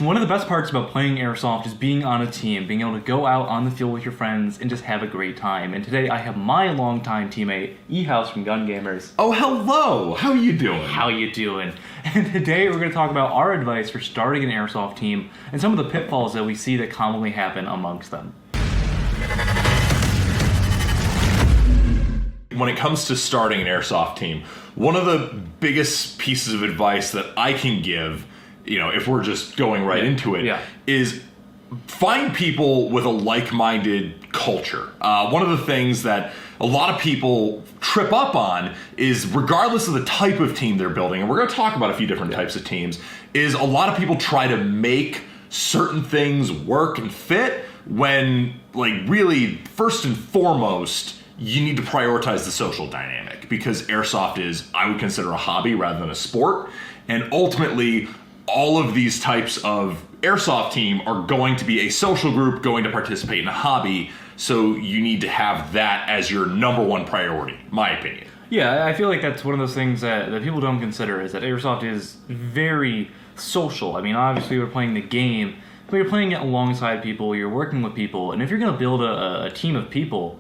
One of the best parts about playing Airsoft is being on a team, being able to go out on the field with your friends and just have a great time. And today I have my longtime teammate, E-House from Gun Gamers. Oh, hello! How you doing? How you doing? And today we're going to talk about our advice for starting an Airsoft team and some of the pitfalls that we see that commonly happen amongst them. When it comes to starting an Airsoft team, one of the biggest pieces of advice that I can give, if we're just going right into it, is find people with a like-minded culture. One of the things that a lot of people trip up on is, regardless of the type of team they're building, and we're going to talk about a few different types of teams, is a lot of people try to make certain things work and fit when, really, first and foremost, you need to prioritize the social dynamic, because Airsoft is, I would consider, a hobby rather than a sport. And ultimately, all of these types of Airsoft team are going to be a social group going to participate in a hobby. So you need to have that as your number one priority, my opinion. Yeah, I feel like that's one of those things that people don't consider, is that Airsoft is very social. I mean, obviously we're playing the game, but you're playing it alongside people, you're working with people, and if you're going to build a team of people,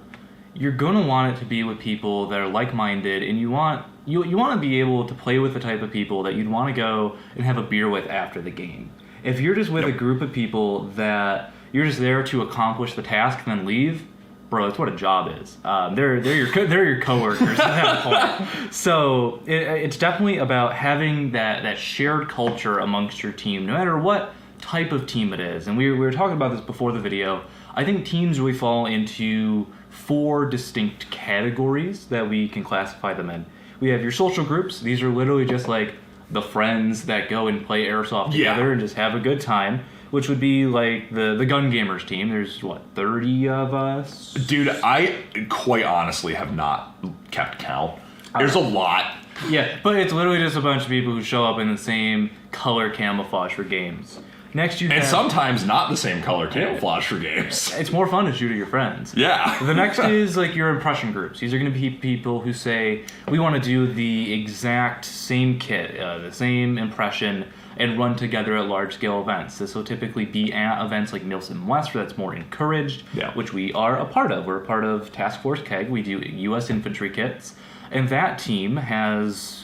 you're going to want it to be with people that are like-minded, and you want to be able to play with the type of people that you'd want to go and have a beer with after the game. If you're just with a group of people that you're just there to accomplish the task and then leave, bro, that's what a job is. They're your coworkers at that point. So it's definitely about having that shared culture amongst your team, no matter what type of team it is. And we were talking about this before the video. I think teams really fall into 4 distinct categories that we can classify them in. We have your social groups. These are literally just like the friends that go and play Airsoft together and just have a good time, which would be like the Gun Gamers team. There's, 30 of us? Dude, I quite honestly have not kept count. There's a lot. Yeah, but it's literally just a bunch of people who show up in the same color camouflage for games. Next, and sometimes not the same color camouflage for games. It's more fun to shoot at your friends. Yeah. The next is your impression groups. These are going to be people who say, we want to do the exact same kit, the same impression, and run together at large-scale events. This will typically be at events like Nielsen West, where that's more encouraged, which we are a part of. We're a part of Task Force KEG. We do U.S. infantry kits. And that team has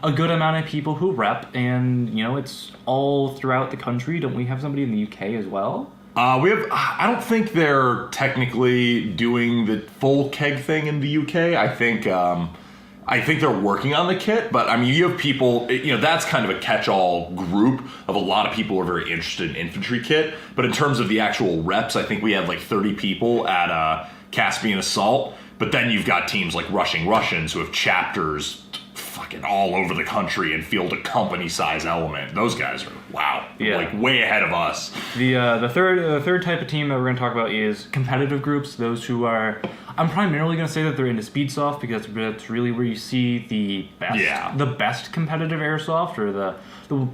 a good amount of people who rep, and it's all throughout the country. Don't we have somebody in the UK as well? We have. I don't think they're technically doing the full keg thing in the UK. I think they're working on the kit, but I mean, you have people. That's kind of a catch-all group of a lot of people who are very interested in infantry kit. But in terms of the actual reps, I think we have 30 people at Caspian Assault. But then you've got teams like Rushing Russians who have chapters fucking all over the country and field a company-size element. Those guys are, way ahead of us. The third type of team that we're going to talk about is competitive groups. Those who are, I'm primarily going to say that they're into Speedsoft, because that's really where you see the best competitive Airsoft, or the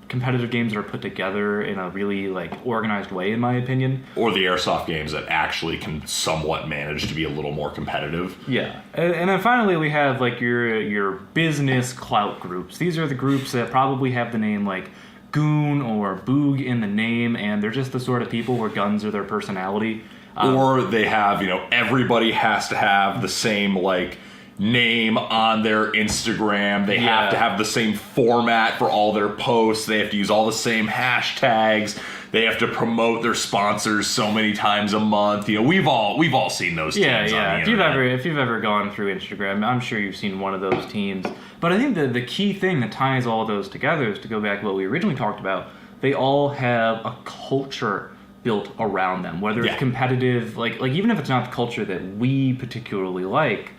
competitive games that are put together in a really organized way, in my opinion. Or the Airsoft games that actually can somewhat manage to be a little more competitive. Yeah. And then finally we have your business clout groups. These are the groups that probably have the name Goon or Boog in the name, and they're just the sort of people where guns are their personality. Or they have, everybody has to have the same name on their Instagram. They have to have the same format for all their posts. They have to use all the same hashtags. They have to promote their sponsors so many times a month. We've all seen those teams on the internet. If you've ever gone through Instagram, I'm sure you've seen one of those teams. But I think the key thing that ties all of those together is to go back to what we originally talked about. They all have a culture built around them, whether it's competitive, even if it's not the culture that we particularly like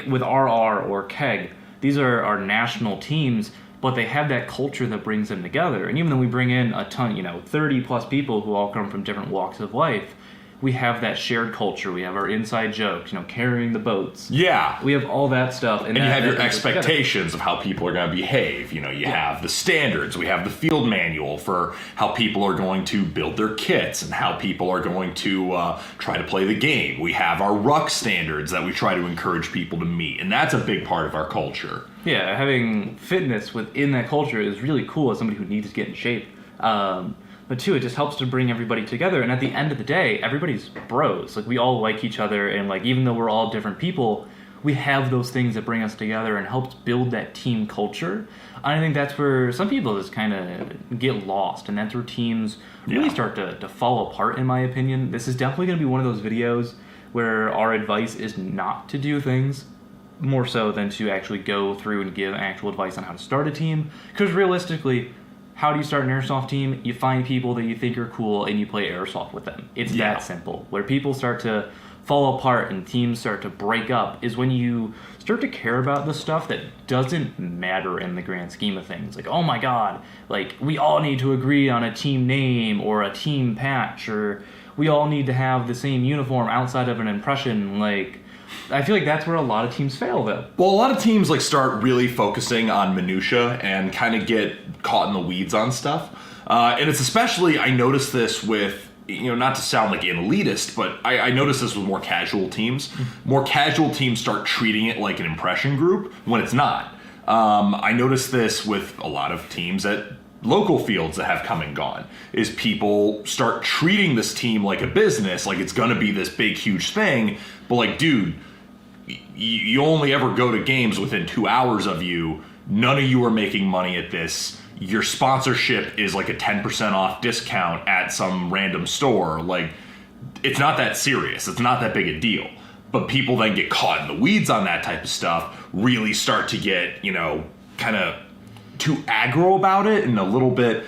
with RR or KEG, these are our national teams, but they have that culture that brings them together. And even though we bring in a ton, 30 plus people who all come from different walks of life, we have that shared culture. We have our inside jokes, carrying the boats. Yeah. We have all that stuff. And you have your expectations of how people are going to behave. You have the standards. We have the field manual for how people are going to build their kits and how people are going to try to play the game. We have our ruck standards that we try to encourage people to meet. And that's a big part of our culture. Yeah, having fitness within that culture is really cool as somebody who needs to get in shape. But two, it just helps to bring everybody together. And at the end of the day, everybody's bros. Like, we all like each other, and like, even though we're all different people, we have those things that bring us together and helps build that team culture. I think that's where some people just kind of get lost, and that's where teams really start to fall apart, in my opinion. This is definitely going to be one of those videos where our advice is not to do things more so than to actually go through and give actual advice on how to start a team. Because realistically, how do you start an Airsoft team? You find people that you think are cool and you play Airsoft with them. It's that simple. Where people start to fall apart and teams start to break up is when you start to care about the stuff that doesn't matter in the grand scheme of things. Like, oh my god, like, we all need to agree on a team name or a team patch, or we all need to have the same uniform outside of an impression. Like, I feel like that's where a lot of teams fail, though. Well, a lot of teams like start really focusing on minutia and kind of get caught in the weeds on stuff. And it's especially, I noticed this with, not to sound like an elitist, but I noticed this with more casual teams. More casual teams start treating it like an impression group when it's not. I noticed this with a lot of teams at local fields that have come and gone, is people start treating this team like a business, like it's going to be this big, huge thing. But like, dude, you only ever go to games within 2 hours of you. None of you are making money at this. Your sponsorship is like a 10% off discount at some random store. Like, it's not that serious. It's not that big a deal. But people then get caught in the weeds on that type of stuff, really start to get, kind of too aggro about it, and a little bit,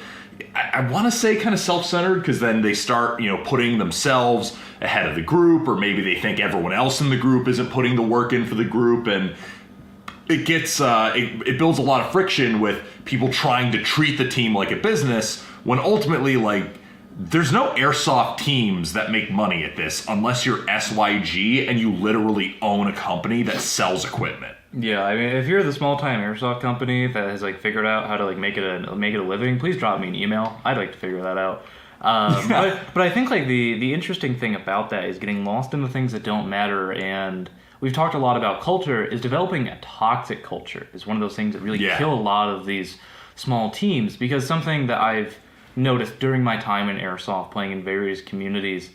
I want to say kind of self-centered, because then they start, putting themselves ahead of the group, or maybe they think everyone else in the group isn't putting the work in for the group, and it gets it builds a lot of friction with people trying to treat the team like a business, when ultimately, like, there's no Airsoft teams that make money at this unless you're SYG and you literally own a company that sells equipment. Yeah, I mean, if you're the small-time Airsoft company that has like figured out how to like make it a living, please drop me an email. I'd like to figure that out. But I think like the interesting thing about that is getting lost in the things that don't matter. And we've talked a lot about culture. Is developing a toxic culture is one of those things that really kill a lot of these small teams. Because something that I've noticed during my time in Airsoft, playing in various communities,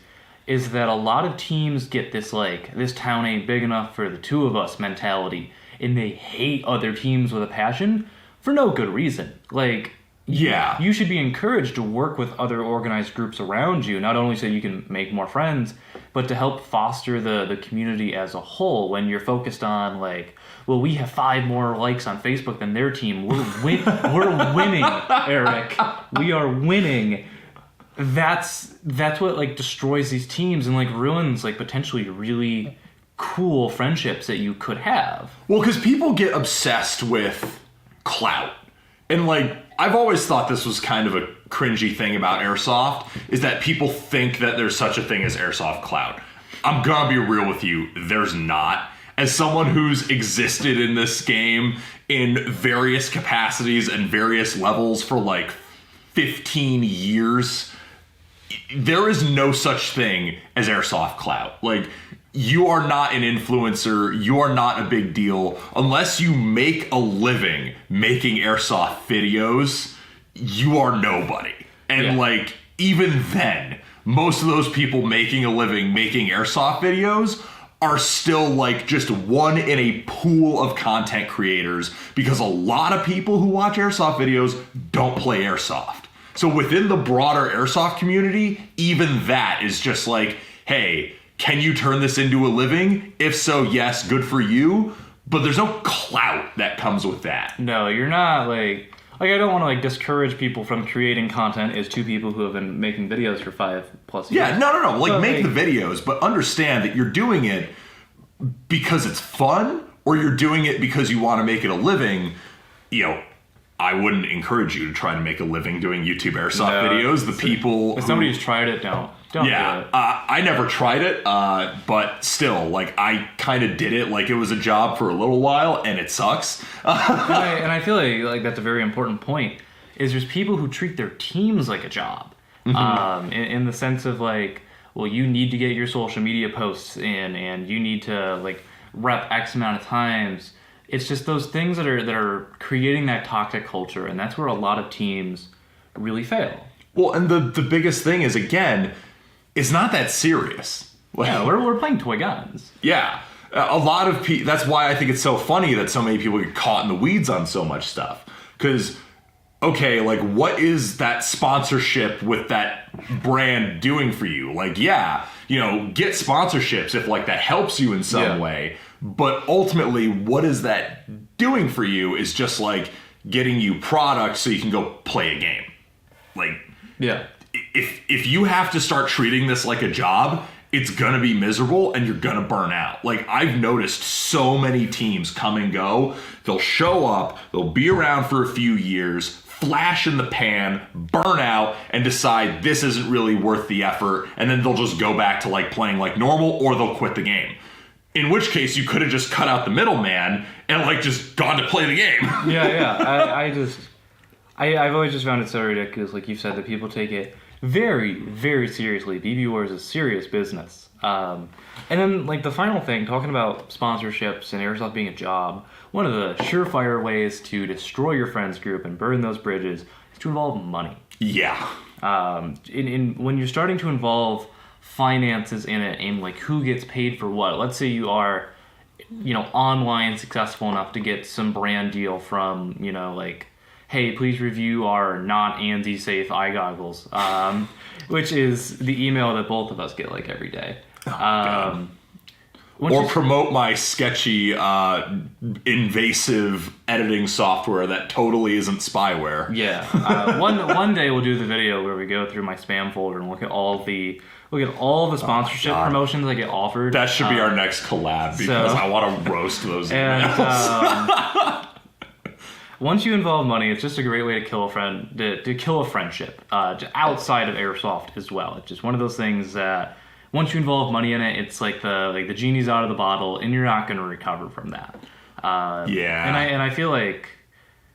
is that a lot of teams get this like, this town ain't big enough for the two of us mentality, and they hate other teams with a passion for no good reason. Like, you should be encouraged to work with other organized groups around you, not only so you can make more friends, but to help foster the community as a whole. When you're focused on like, well, we have 5 more likes on Facebook than their team, we're winning, Eric. We are winning. That's what like destroys these teams and like ruins like potentially really cool friendships that you could have. Well, because people get obsessed with clout. And like, I've always thought this was kind of a cringy thing about Airsoft, is that people think that there's such a thing as Airsoft clout. I'm gonna be real with you, there's not. As someone who's existed in this game in various capacities and various levels for like 15 years, there is no such thing as Airsoft clout. Like, you are not an influencer, you are not a big deal. Unless you make a living making Airsoft videos, you are nobody. And like, even then, most of those people making a living making Airsoft videos are still like just one in a pool of content creators, because a lot of people who watch Airsoft videos don't play Airsoft. So within the broader Airsoft community, even that is just like, hey, can you turn this into a living? If so, yes, good for you. But there's no clout that comes with that. No, you're not like I don't want to like discourage people from creating content as two people who have been making videos for 5+ years. Yeah, no. Like, make the videos, but understand that you're doing it because it's fun, or you're doing it because you want to make it a living. I wouldn't encourage you to try to make a living doing YouTube Airsoft videos. The people if somebody who's tried it, don't do it. I never tried it, but still, like, I kind of did it like it was a job for a little while, and it sucks. and I feel like that's a very important point, is there's people who treat their teams like a job. In the sense of like, well, you need to get your social media posts in, and you need to like rep X amount of times. It's just those things that are creating that toxic culture, and that's where a lot of teams really fail. Well, and the biggest thing is, again, it's not that serious. Like, Yeah, we're playing toy guns. Yeah. A lot of people, that's why I think it's so funny that so many people get caught in the weeds on so much stuff. Because, okay, like, what is that sponsorship with that brand doing for you? Like, yeah, you know, get sponsorships if, like, that helps you in some way. But ultimately, what is that doing for you is just, like, getting you product so you can go play a game. Like, if you have to start treating this like a job, it's gonna be miserable and you're gonna burn out. Like, I've noticed so many teams come and go. They'll show up, they'll be around for a few years, flash in the pan, burn out, and decide this isn't really worth the effort, and then they'll just go back to, like, playing like normal, or they'll quit the game. In which case, you could have just cut out the middleman and, like, just gone to play the game. I've always just found it so ridiculous, like you said, that people take it very, very seriously. BB War is a serious business. And then, like, the final thing, talking about sponsorships and Airsoft being a job, one of the surefire ways to destroy your friends group and burn those bridges is to involve money. Yeah. When you're starting to involve finances in it, and, like, who gets paid for what. Let's say you are, you know, online successful enough to get some brand deal from, you know, like, hey, please review our not ANSI safe eye goggles, which is the email that both of us get, like, every day. Or promote my sketchy, invasive editing software that totally isn't spyware. Yeah. One day we'll do the video where we go through my spam folder and look at all the sponsorship promotions I get offered. That should be our next collab, because I want to roast those emails. Once you involve money, it's just a great way to kill a friend, to kill a friendship, outside of Airsoft as well. It's just one of those things that once you involve money in it, it's like the genie's out of the bottle, and you're not going to recover from that. And I feel like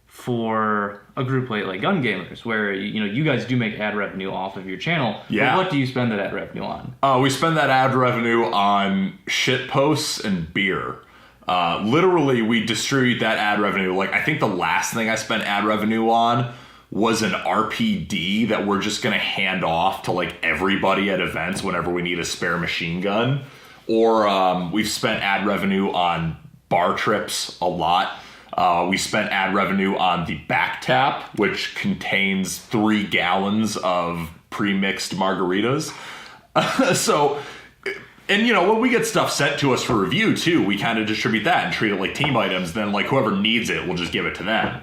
for a group like Gun Gamers, where, you know, you guys do make ad revenue off of your channel, but what do you spend that ad revenue on? We spend that ad revenue on shit posts and beer. Literally, we distribute that ad revenue. Like, I think the last thing I spent ad revenue on was an RPD that we're just going to hand off to, like, everybody at events whenever we need a spare machine gun. Or we've spent ad revenue on bar trips a lot. We spent ad revenue on the back tap, which contains 3 gallons of pre-mixed margaritas. And, you know, when we get stuff sent to us for review, too, we kind of distribute that and treat it like team items. Then, like, whoever needs it, we'll just give it to them.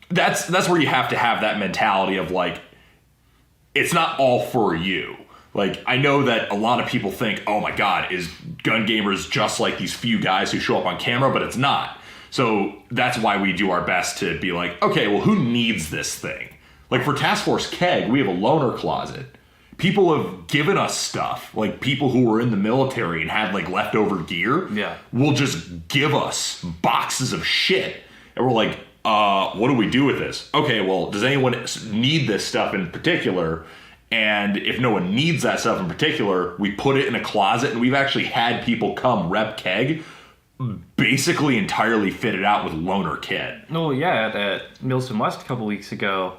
That's where you have to have that mentality of, like, it's not all for you. Like, I know that a lot of people think, oh, my God, is Gun Gamers just like these few guys who show up on camera? But it's not. So that's why we do our best to be like, okay, well, who needs this thing? Like, for Task Force Keg, we have a loaner closet. People have given us stuff, like people who were in the military and had, like, leftover gear, will just give us boxes of shit. And we're like, what do we do with this? Okay, well, does anyone need this stuff in particular? And if no one needs that stuff in particular, we put it in a closet, and we've actually had people come rep Keg basically entirely fitted out with loaner kit. Oh, yeah, at Milson West a couple weeks ago,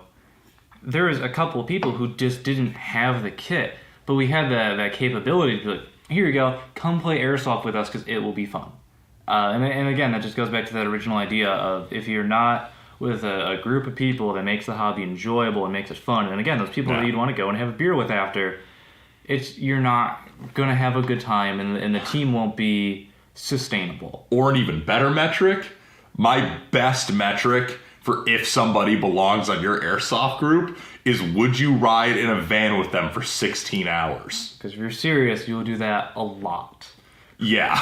there was a couple of people who just didn't have the kit, but we had that capability to be like, here you go, come play Airsoft with us because it will be fun. And again, that just goes back to that original idea of, if you're not with a group of people that makes the hobby enjoyable and makes it fun, and again, those people that you'd want to go and have a beer with after, you're not going to have a good time, and the team won't be sustainable. Or an even better metric, my best metric for if somebody belongs on your Airsoft group is, would you ride in a van with them for 16 hours? Because if you're serious, you'll do that a lot. Yeah.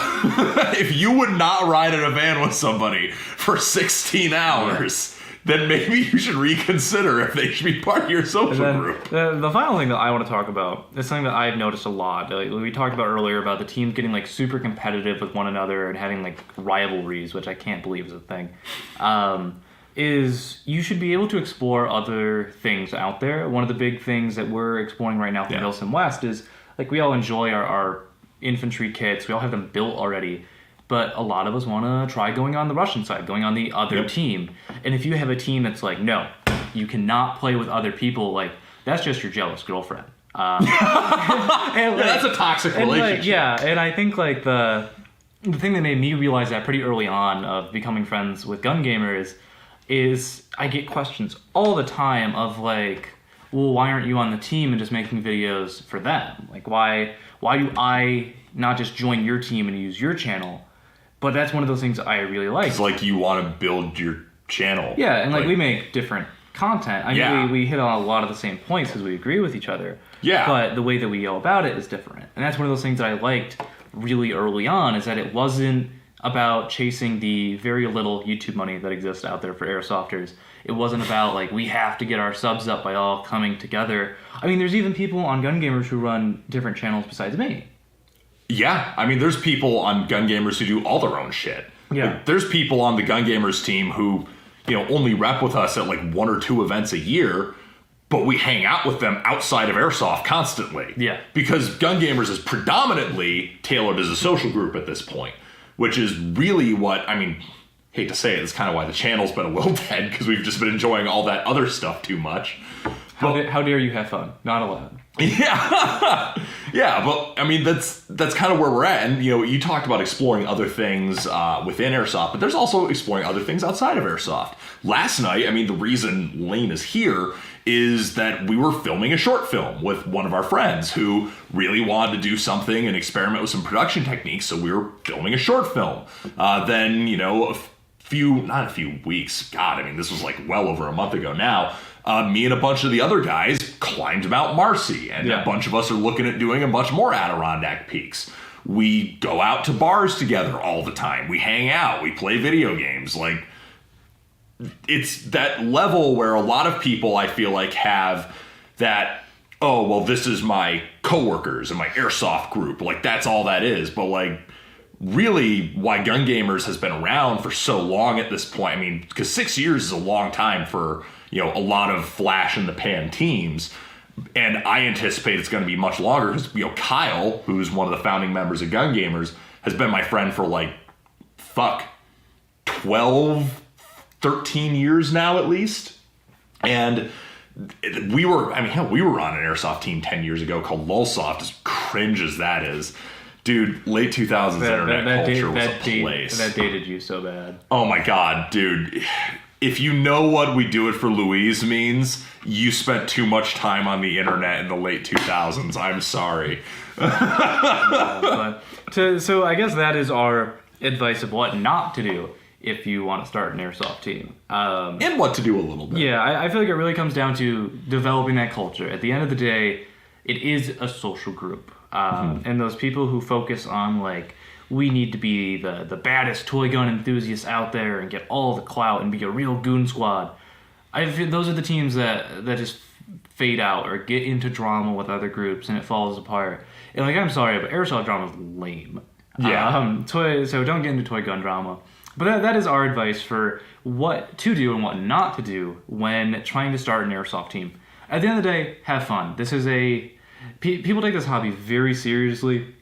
If you would not ride in a van with somebody for 16 hours, then maybe you should reconsider if they should be part of your social group. The final thing that I want to talk about is something that I've noticed a lot. Like we talked about earlier about the teams getting, like, super competitive with one another and having, like, rivalries, which I can't believe is a thing. Is you should be able to explore other things out there. One of the big things that we're exploring right now from Milson West is, like, we all enjoy our infantry kits. We all have them built already. But a lot of us want to try going on the Russian side, going on the other team. And if you have a team that's like, no, you cannot play with other people, like, that's just your jealous girlfriend. And, like, that's a toxic relationship. Like, yeah, and I think, like, the thing that made me realize that pretty early on of becoming friends with gun gamers is I get questions all the time of, like, well, why aren't you on the team and just making videos for them? Like, why do I not just join your team and use your channel? But that's one of those things I really like. It's like you want to build your channel. Yeah, and, like we make different content. I mean, we hit on a lot of the same points because we agree with each other. Yeah. But the way that we go about it is different. And that's one of those things that I liked really early on, is that it wasn't about chasing the very little YouTube money that exists out there for airsofters. It wasn't about, like, we have to get our subs up by all coming together. I mean, there's even people on Gun Gamers who run different channels besides me. Yeah, I mean, there's people on Gun Gamers who do all their own shit. Yeah. Like, there's people on the Gun Gamers team who, only rep with us at, like, 1 or 2 events a year, but we hang out with them outside of Airsoft constantly. Yeah. Because Gun Gamers is predominantly tailored as a social group at this point, which is really what, I mean, hate to say it, it's kind of why the channel's been a little dead, because we've just been enjoying all that other stuff too much. How dare you have fun? Not allowed. Yeah. Yeah, but I mean, that's kind of where we're at. And, you talked about exploring other things within Airsoft, but there's also exploring other things outside of Airsoft. Last night, I mean, the reason Lane is here is that we were filming a short film with one of our friends who really wanted to do something and experiment with some production techniques, so we were filming a short film. Then, not a few weeks, God, I mean, this was like well over a month ago now, me and a bunch of the other guys climbed Mount Marcy, and a bunch of us are looking at doing a bunch more Adirondack peaks. We go out to bars together all the time. We hang out. We play video games. Like, it's that level where a lot of people, I feel like, have that, oh, well, this is my coworkers and my Airsoft group. Like, that's all that is. But, like, really why Gun Gamers has been around for so long at this point, I mean, because 6 years is a long time for, a lot of flash in the pan teams. And I anticipate it's going to be much longer because, Kyle, who's one of the founding members of Gun Gamers, has been my friend for 12, 13 years now at least. And we were on an Airsoft team 10 years ago called Lulsoft, as cringe as that is. Dude, late 2000s internet culture was a place. That dated you so bad. Oh my God, dude. If you know what we do it for Louise means, you spent too much time on the internet in the late 2000s. I'm sorry. So I guess that is our advice of what not to do if you want to start an Airsoft team. And what to do a little bit. Yeah, I feel like it really comes down to developing that culture. At the end of the day, it is a social group. And those people who focus on, like, we need to be the baddest toy gun enthusiasts out there and get all the clout and be a real goon squad. I feel those are the teams that just fade out or get into drama with other groups and it falls apart. And, like, I'm sorry, but Airsoft drama is lame. Yeah. So don't get into toy gun drama. But that is our advice for what to do and what not to do when trying to start an Airsoft team. At the end of the day, have fun. This is people take this hobby very seriously.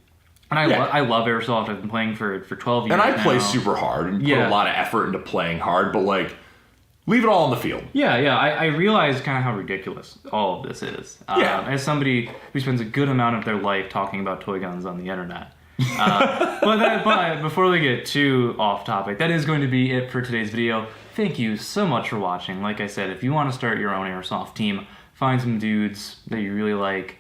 And I love Airsoft. I've been playing for 12 years and I play now. super hard and put a lot of effort into playing hard, but, like, leave it all on the field. Yeah. I realize kind of how ridiculous all of this is. As somebody who spends a good amount of their life talking about toy guns on the internet. But before we get too off topic, that is going to be it for today's video. Thank you so much for watching. Like I said, if you want to start your own Airsoft team, find some dudes that you really like,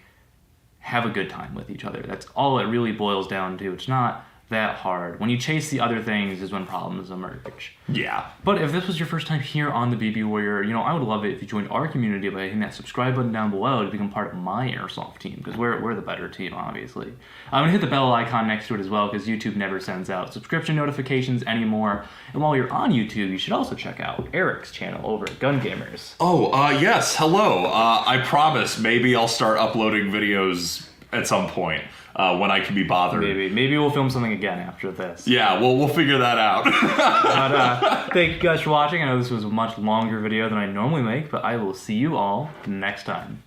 have a good time with each other. That's all it really boils down to. It's not that hard. When you chase the other things is when problems emerge. Yeah. But if this was your first time here on the BB Warrior, I would love it if you joined our community by hitting that subscribe button down below to become part of my Airsoft team, because we're the better team, obviously. I'm going to hit the bell icon next to it as well, because YouTube never sends out subscription notifications anymore. And while you're on YouTube, you should also check out Eric's channel over at Gun Gamers. Oh, yes. Hello. I promise maybe I'll start uploading videos at some point. When I can be bothered. Maybe we'll film something again after this. Yeah, we'll figure that out. But thank you guys for watching. I know this was a much longer video than I normally make, but I will see you all next time.